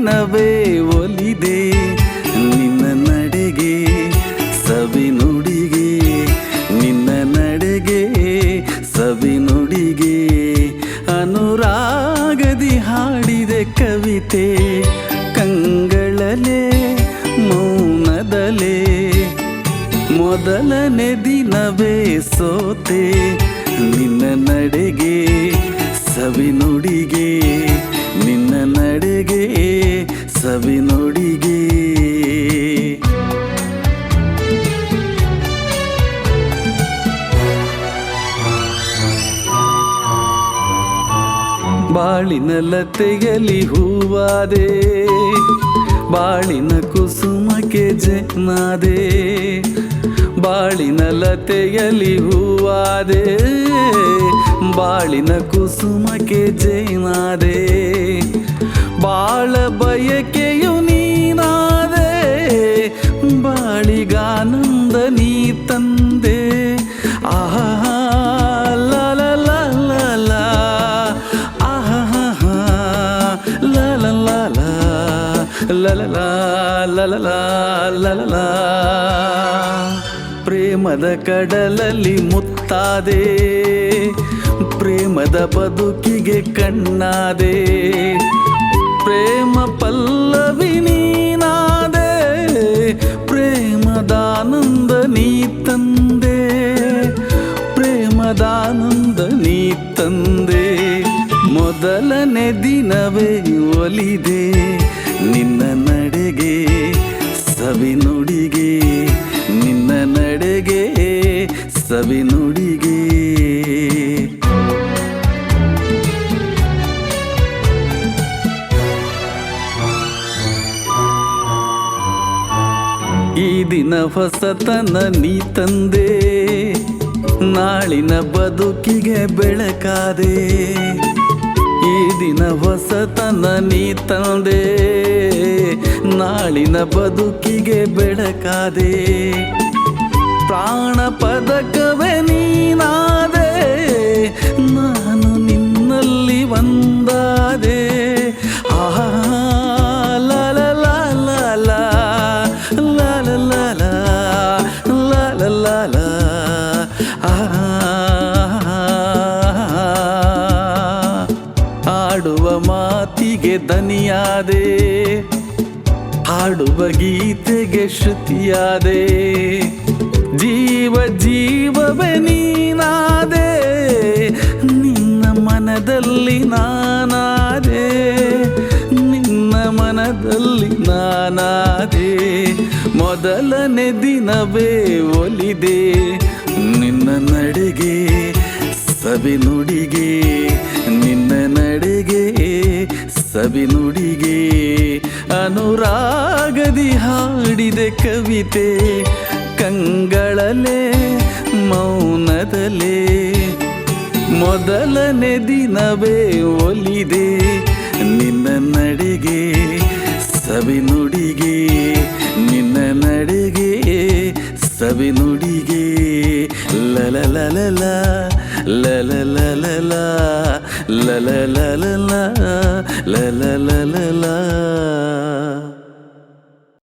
ದಿನವೇ ಒಲಿದೆ ನಿನ್ನ ನಡೆಗೆ ಸವಿ ನುಡಿಗೆ ನಿನ್ನ ನಡೆಗೆ ಸವಿ ನುಡಿಗೆ ಅನುರಾಗದಿ ಹಾಡಿದೆ ಕವಿತೆ ಕಂಗಳಲೆ ಮೌನದಲೆ ಮೊದಲನೇ ದಿನವೇ ಸೋತೆ ನಿನ್ನ ನಡೆಗೆ ಸವಿ ನುಡಿಗೆ ನಿನ್ನ ನಡೆಗೆ ಸವಿ ನುಡಿಗೆ ಬಾಳಿನ ಲತೆಯಲ್ಲಿ ಹೂವಾದೆ ಬಾಳಿನ ಕುಸುಮಕ್ಕೆ ಜನಾದೆ ಬಾಳಿನ ಲತೆಯಲ್ಲಿ ಹೂವಾದೆ ಬಾಳಿನ ಕುಸುಮಕ್ಕೆ ಜೇನಾದೆ ಬಾಳ ಬಯಕೆಯು ನೀನಾದೆ ಬಾಳಿಗಾನಂದ ನೀ ತಂದೆ ಆಹಾ ಲಾ ಲಾ ಲಾ ಲಾ ಲಾ ಆಹಾ ಲಾ ಲಾ ಲಾ ಲಾ ಲಾ ಲಾ ಲಾ ಲಾ ಲಾ ಪ್ರೇಮದ ಕಡಲಲ್ಲಿ ಮುತ್ತಾದೆ ಪ್ರೇಮದ ಬದುಕಿಗೆ ಕಣ್ಣಾದೆ ಪ್ರೇಮ ಪಲ್ಲವಿ ನೀನಾದೆ ಪ್ರೇಮದಾನಂದ ನೀ ತಂದೆ ಪ್ರೇಮದಾನಂದ ನೀ ತಂದೆ ಮೊದಲನೇ ದಿನವೇ ಒಲಿದೆ ನಿನ್ನ ನಡೆಗೆ ಸವಿ ನುಡಿಗೆ ನಿನ್ನ ನಡೆಗೆ ಸವಿ ನುಡಿಗೆ ಈ ದಿನ ಹೊಸತನ ನೀ ತಂದೆ ನಾಳಿನ ಬದುಕಿಗೆ ಬೆಳಕಾದೆ ಈ ದಿನ ಹೊಸತನ ನೀ ತಂದೆ ನಾಳಿನ ಬದುಕಿಗೆ ಬೆಳಕಾದೆ ಪ್ರಾಣ ಪದಕವೇ ನೀನಾದೆ ನಾನು ನಿನ್ನಲ್ಲಿ ಒಂದಾದೆ ಆಹಾ ಲಾ ಲಾ ಲಾ ಲಾ ಲಾ ಲಾ ಲಾ ಲಾ ಲಾ ಲಾ ಲಾ ಆಡುವ ಮಾತಿಗೆ ದನಿಯಾದೆ ಹಾಡುವ ಗೀತೆಗೆ ಶ್ರುತಿಯಾದೆ ಜೀವ ಜೀವವೇ ನೀನಾದೆ ನಿನ್ನ ಮನದಲ್ಲಿ ನಾನಾದೆ ನಿನ್ನ ಮನದಲ್ಲಿ ನಾನಾದೆ ಮೊದಲನೇ ದಿನವೇ ಒಲಿದೆ ನಿನ್ನ ನಡೆಗೆ ಸವಿ ನುಡಿಗೆ ನಿನ್ನ ನಡೆಗೆ ಸವಿ ನುಡಿಗೆ ಅನುರಾಗದಿ ಹಾಡಿದೆ ಕವಿತೆ ಕಂಗಳಲೆ ಮೌನದಲೆ ಮೊದಲನೇ ದಿನವೇ ಒಲಿದೆ ನಿನ್ನ ನಡೆಗೆ ಸವಿ ನುಡಿಗೆ ನಿನ್ನ ನಡೆಗೆ ಸವಿ ನುಡಿಗೆ ಲಲ ಲಲ ಲಲ ಲಲ ಲಲ ಲಲ ಲಲ ಲಲ ಲಲ